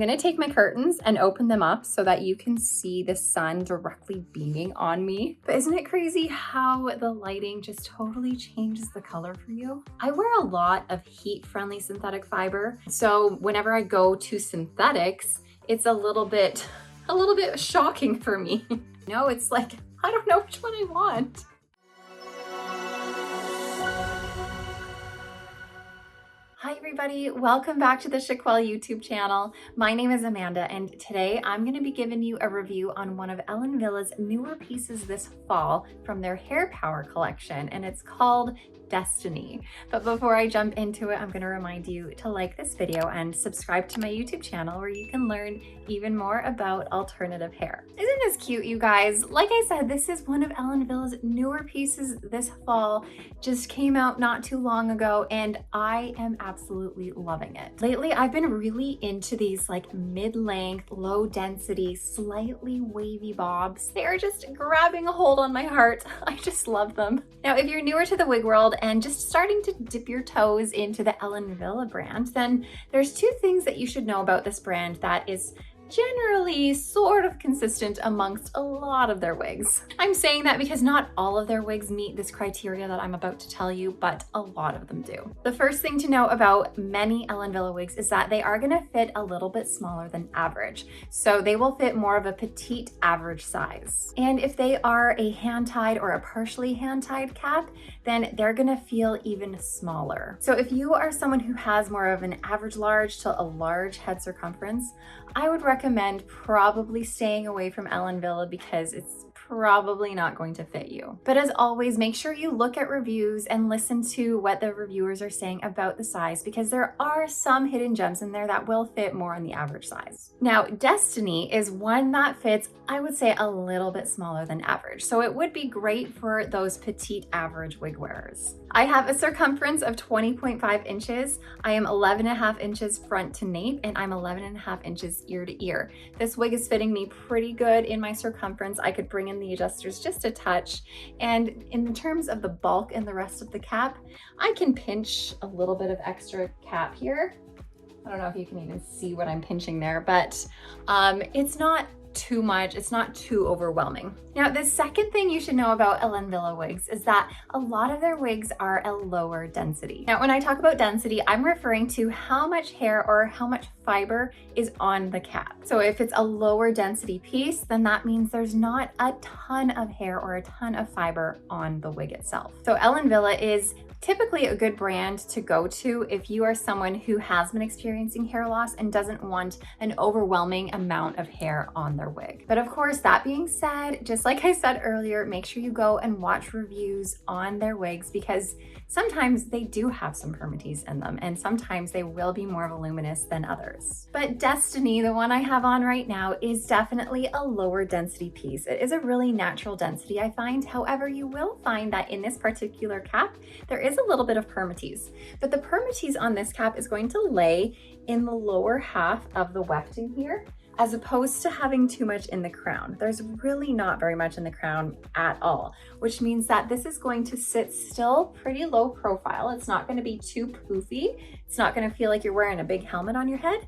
gonna take my curtains and open them up so that you can see the sun directly beaming on me. But isn't it crazy how the lighting just totally changes the color for you? I wear a lot of heat-friendly synthetic fiber, so whenever I go to synthetics, it's a little bit shocking for me. No, it's like, I don't know which one I want. Hi everybody, welcome back to the Chiquel YouTube channel. My name is Amanda and today I'm going to be giving you a review on one of Ellen Wille's newer pieces this fall from their Hair Power collection, and it's called Destiny. But before I jump into it, I'm going to remind you to like this video and subscribe to my YouTube channel where you can learn even more about alternative hair. Isn't this cute, you guys? Like I said, this is one of Ellen Wille's newer pieces this fall. Just came out not too long ago and I am absolutely loving it. Lately, I've been really into these like mid-length, low density, slightly wavy bobs. They are just grabbing a hold on my heart. I just love them. Now, if you're newer to the wig world and just starting to dip your toes into the Ellen Wille brand, then there's two things that you should know about this brand that is generally sort of consistent amongst a lot of their wigs. I'm saying that because not all of their wigs meet this criteria that I'm about to tell you, but a lot of them do. The first thing to know about many Ellen Wille wigs is that they are gonna fit a little bit smaller than average. So they will fit more of a petite average size. And if they are a hand-tied or a partially hand-tied cap, then they're gonna feel even smaller. So if you are someone who has more of an average large to a large head circumference, I would recommend probably staying away from Ellen Wille because it's probably not going to fit you. But as always, make sure you look at reviews and listen to what the reviewers are saying about the size, because there are some hidden gems in there that will fit more on the average size. Now, Destiny is one that fits, I would say, a little bit smaller than average. So it would be great for those petite average wig wearers. I have a circumference of 20.5 inches. I am 11.5 inches front to nape, and I'm 11.5 inches ear to ear. This wig is fitting me pretty good in my circumference. I could bring in the adjusters just a touch. And in terms of the bulk and the rest of the cap, I can pinch a little bit of extra cap here. I don't know if you can even see what I'm pinching there, but it's not too much, it's not too overwhelming. Now, the second thing you should know about Ellen Wille wigs is that a lot of their wigs are a lower density. Now, when I talk about density, I'm referring to how much hair or how much fiber is on the cap. So if it's a lower density piece, then that means there's not a ton of hair or a ton of fiber on the wig itself. So Ellen Wille is typically a good brand to go to if you are someone who has been experiencing hair loss and doesn't want an overwhelming amount of hair on their wig. But of course, that being said, just like I said earlier, make sure you go and watch reviews on their wigs, because sometimes they do have some permatease in them and sometimes they will be more voluminous than others. But Destiny, the one I have on right now, is definitely a lower density piece. It is a really natural density, I find. However, you will find that in this particular cap, there is a little bit of permatease, but the permatease on this cap is going to lay in the lower half of the wefting here, as opposed to having too much in the crown. There's really not very much in the crown at all, which means that this is going to sit still pretty low profile. It's not going to be too poofy. It's not going to feel like you're wearing a big helmet on your head.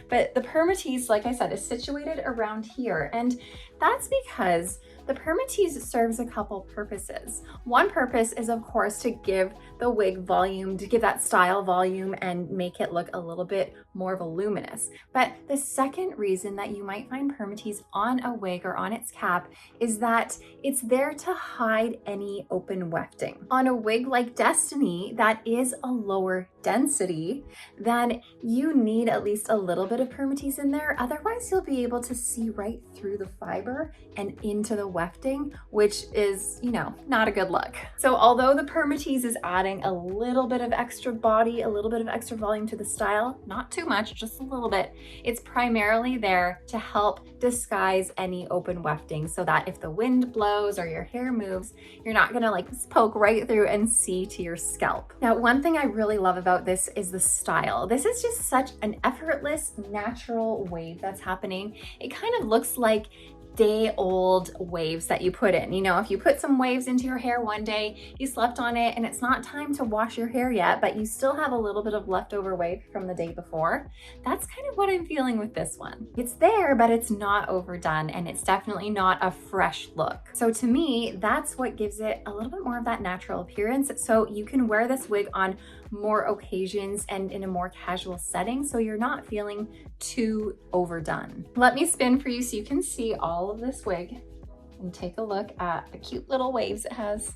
But the permatease, like I said, is situated around here, and that's because the permatease serves a couple purposes. One purpose is, of course, to give the wig volume, to give that style volume and make it look a little bit more voluminous. But the second reason that you might find permatease on a wig or on its cap is that it's there to hide any open wefting. On a wig like Destiny that is a lower density, then you need at least a little bit of permatease in there. Otherwise, you'll be able to see right through the fiber and into the wefting, which is, you know, not a good look. So although the permatease is adding a little bit of extra body, a little bit of extra volume to the style, not too much, just a little bit, it's primarily there to help disguise any open wefting so that if the wind blows or your hair moves, you're not gonna like poke right through and see to your scalp. Now, one thing I really love about this is the style. This is just such an effortless, natural wave that's happening. It kind of looks like day-old waves that you put in. You know, if you put some waves into your hair one day, you slept on it and it's not time to wash your hair yet, but you still have a little bit of leftover wave from the day before, are. That's kind of what I'm feeling with this one. It's there, but it's not overdone, and it's definitely not a fresh look. So to me, that's what gives it a little bit more of that natural appearance. So you can wear this wig on more occasions and in a more casual setting, so you're not feeling too overdone. Let me spin for you so you can see all of this wig and take a look at the cute little waves it has.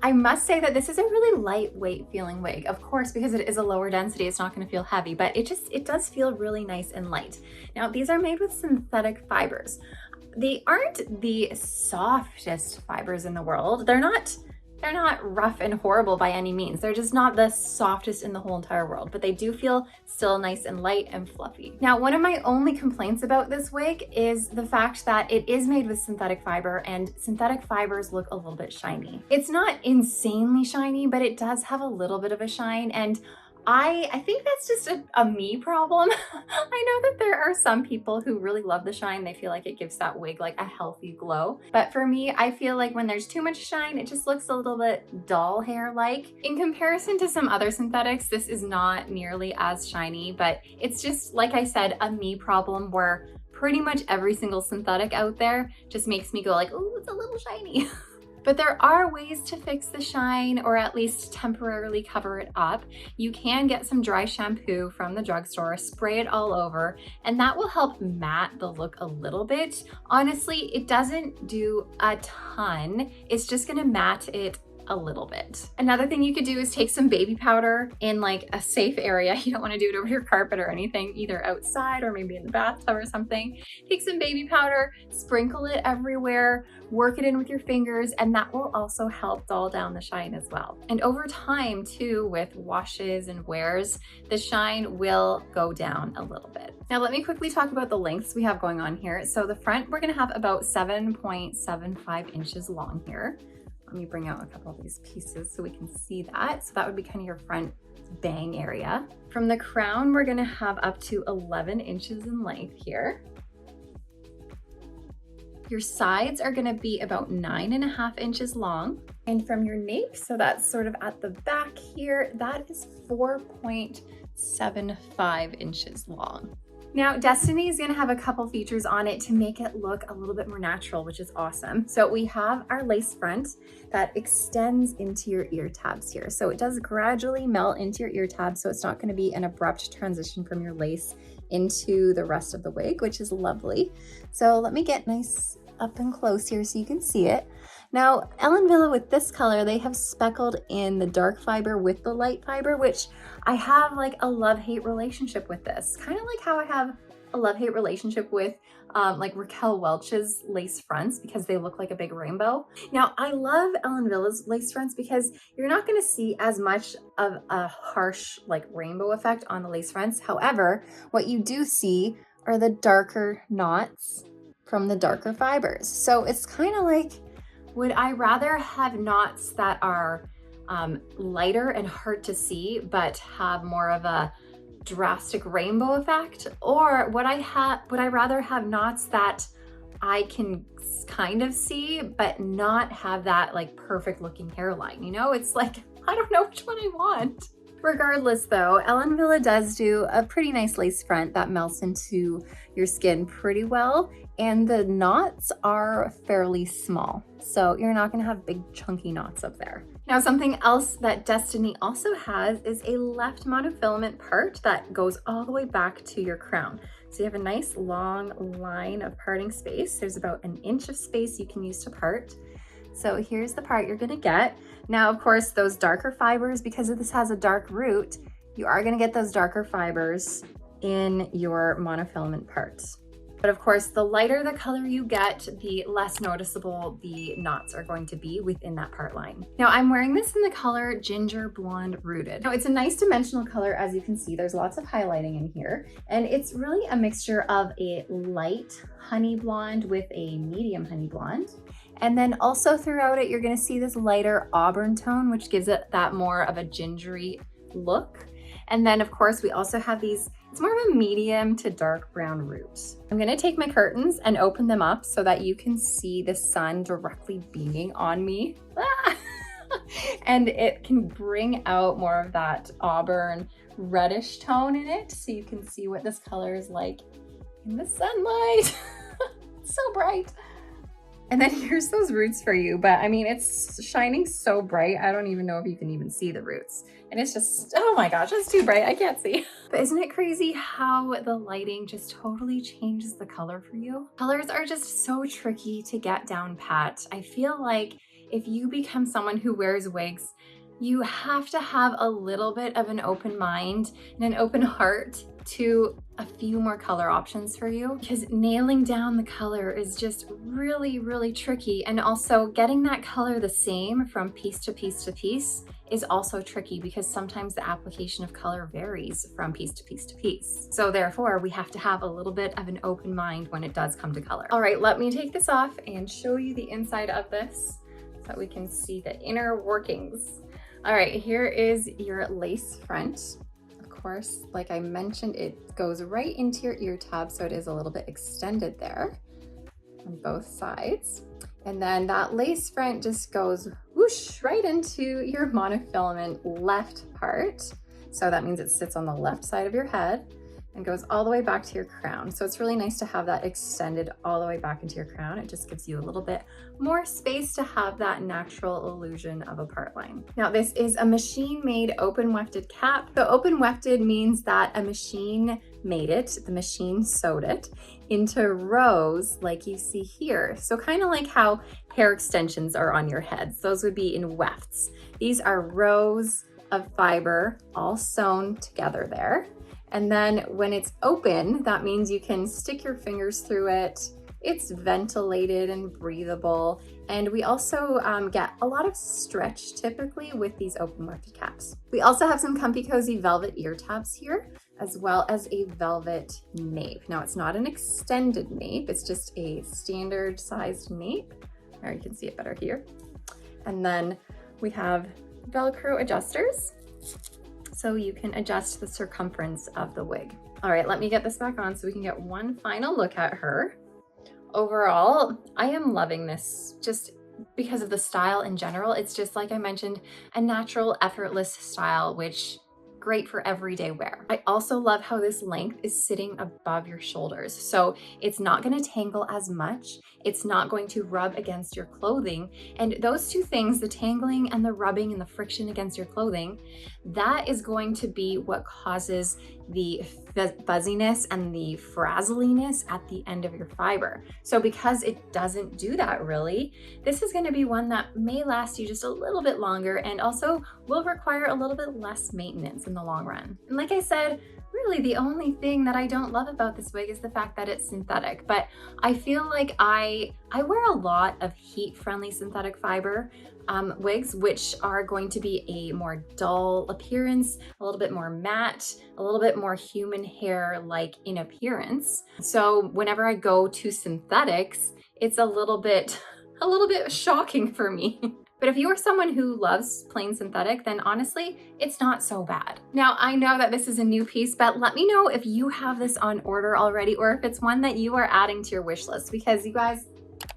I must say that this is a really lightweight feeling wig. Of course, because it is a lower density, it's not gonna feel heavy, but it does feel really nice and light. Now, these are made with synthetic fibers. They aren't the softest fibers in the world. They're not rough and horrible by any means. They're just not the softest in the whole entire world, but they do feel still nice and light and fluffy. Now, one of my only complaints about this wig is the fact that it is made with synthetic fiber, and synthetic fibers look a little bit shiny. It's not insanely shiny, but it does have a little bit of a shine, and I think that's just a me problem. I know that there are some people who really love the shine. They feel like it gives that wig like a healthy glow. But for me, I feel like when there's too much shine, it just looks a little bit doll hair-like. In comparison to some other synthetics, this is not nearly as shiny, but it's just, like I said, a me problem where pretty much every single synthetic out there just makes me go like, oh, it's a little shiny. But there are ways to fix the shine, or at least temporarily cover it up. You can get some dry shampoo from the drugstore, spray it all over, and that will help matte the look a little bit. Honestly, it doesn't do a ton. It's just gonna matte it a little bit. Another thing you could do is take some baby powder in like a safe area. You don't want to do it over your carpet or anything, either outside or maybe in the bathtub or something. Take some baby powder, sprinkle it everywhere, work it in with your fingers, and that will also help dull down the shine as well. And over time too, with washes and wears, the shine will go down a little bit. Now let me quickly talk about the lengths we have going on here. So the front, we're gonna have about 7.75 inches long here. Let me bring out a couple of these pieces so we can see that. So that would be kind of your front bang area. From the crown, we're gonna have up to 11 inches in length here. Your sides are gonna be about 9.5 inches long. And from your nape, so that's sort of at the back here, that is 4.75 inches long. Now, Destiny is gonna have a couple features on it to make it look a little bit more natural, which is awesome. So we have our lace front that extends into your ear tabs here. So it does gradually melt into your ear tabs, so it's not gonna be an abrupt transition from your lace into the rest of the wig, which is lovely. So let me get nice up and close here so you can see it. Now, Ellen Wille with this color, they have speckled in the dark fiber with the light fiber, which I have like a love-hate relationship with this. Kind of like how I have a love-hate relationship with like Chiquel Wigs lace fronts because they look like a big rainbow. Now, I love Ellen Wille's lace fronts because you're not gonna see as much of a harsh like rainbow effect on the lace fronts. However, what you do see are the darker knots from the darker fibers. So it's kind of like, would I rather have knots that are lighter and hard to see, but have more of a drastic rainbow effect? Or would I rather have knots that I can kind of see, but not have that like perfect looking hairline? You know, it's like, I don't know which one I want. Regardless though, Ellen Wille does do a pretty nice lace front that melts into your skin pretty well, and the knots are fairly small. So you're not gonna have big chunky knots up there. Now, something else that Destiny also has is a left monofilament part that goes all the way back to your crown. So you have a nice long line of parting space. There's about 1 inch of space you can use to part. So here's the part you're gonna get. Now, of course, those darker fibers, because this has a dark root, you are gonna get those darker fibers in your monofilament parts. But of course, the lighter the color you get, the less noticeable the knots are going to be within that part line. Now, I'm wearing this in the color Ginger Blonde Rooted. Now, it's a nice dimensional color, as you can see. There's lots of highlighting in here, and it's really a mixture of a light honey blonde with a medium honey blonde. And then also throughout it, you're gonna see this lighter auburn tone, which gives it that more of a gingery look. And then of course, we also have these It's more of a medium to dark brown root. I'm gonna take my curtains and open them up so that you can see the sun directly beaming on me. And it can bring out more of that auburn reddish tone in it, so you can see what this color is like in the sunlight. It's so bright. And then here's those roots for you, but I mean, it's shining so bright, I don't even know if you can even see the roots. And it's just, oh my gosh, it's too bright, I can't see. But isn't it crazy how the lighting just totally changes the color for you? Colors are just so tricky to get down pat. I feel like if you become someone who wears wigs, you have to have a little bit of an open mind and an open heart to a few more color options for you, because nailing down the color is just really, really tricky. And also getting that color the same from piece to piece to piece is also tricky, because sometimes the application of color varies from piece to piece to piece. So therefore, we have to have a little bit of an open mind when it does come to color. All right, let me take this off and show you the inside of this so that we can see the inner workings. All right, here is your lace front. Of course, like I mentioned, it goes right into your ear tab, so it is a little bit extended there on both sides. And then that lace front just goes whoosh right into your monofilament left part. So that means it sits on the left side of your head and goes all the way back to your crown. So it's really nice to have that extended all the way back into your crown. It just gives you a little bit more space to have that natural illusion of a part line. Now this is a machine-made open wefted cap. So open wefted means that a machine made it, the machine sewed it into rows like you see here. So kind of like how hair extensions are on your heads. Those would be in wefts. These are rows of fiber all sewn together there. And then when it's open, that means you can stick your fingers through it. It's ventilated and breathable. And we also get a lot of stretch typically with these open wefted caps. We also have some comfy cozy velvet ear tabs here, as well as a velvet nape. Now it's not an extended nape, it's just a standard sized nape. Or you can see it better here. And then we have Velcro adjusters, so you can adjust the circumference of the wig. All right, let me get this back on so we can get one final look at her. Overall, I am loving this just because of the style in general. It's just, like I mentioned, a natural, effortless style, which great for everyday wear. I also love how this length is sitting above your shoulders. So it's not going to tangle as much. It's not going to rub against your clothing. And those two things, the tangling and the rubbing and the friction against your clothing, that is going to be what causes the fuzziness and the frazzliness at the end of your fiber. So because it doesn't do that really, this is going to be one that may last you just a little bit longer and also will require a little bit less maintenance in the long run. And like I said, really the only thing that I don't love about this wig is the fact that it's synthetic, but I feel like I wear a lot of heat-friendly synthetic fiber wigs, which are going to be a more dull appearance, a little bit more matte, a little bit more human hair-like in appearance. So whenever I go to synthetics, it's a little bit shocking for me. But if you are someone who loves plain synthetic, then honestly, it's not so bad. Now, I know that this is a new piece, but let me know if you have this on order already or if it's one that you are adding to your wish list, because you guys,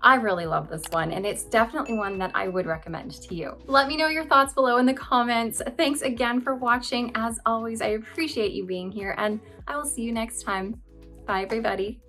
I really love this one and it's definitely one that I would recommend to you. Let me know your thoughts below in the comments. Thanks again for watching. As always, I appreciate you being here and I will see you next time. Bye, everybody.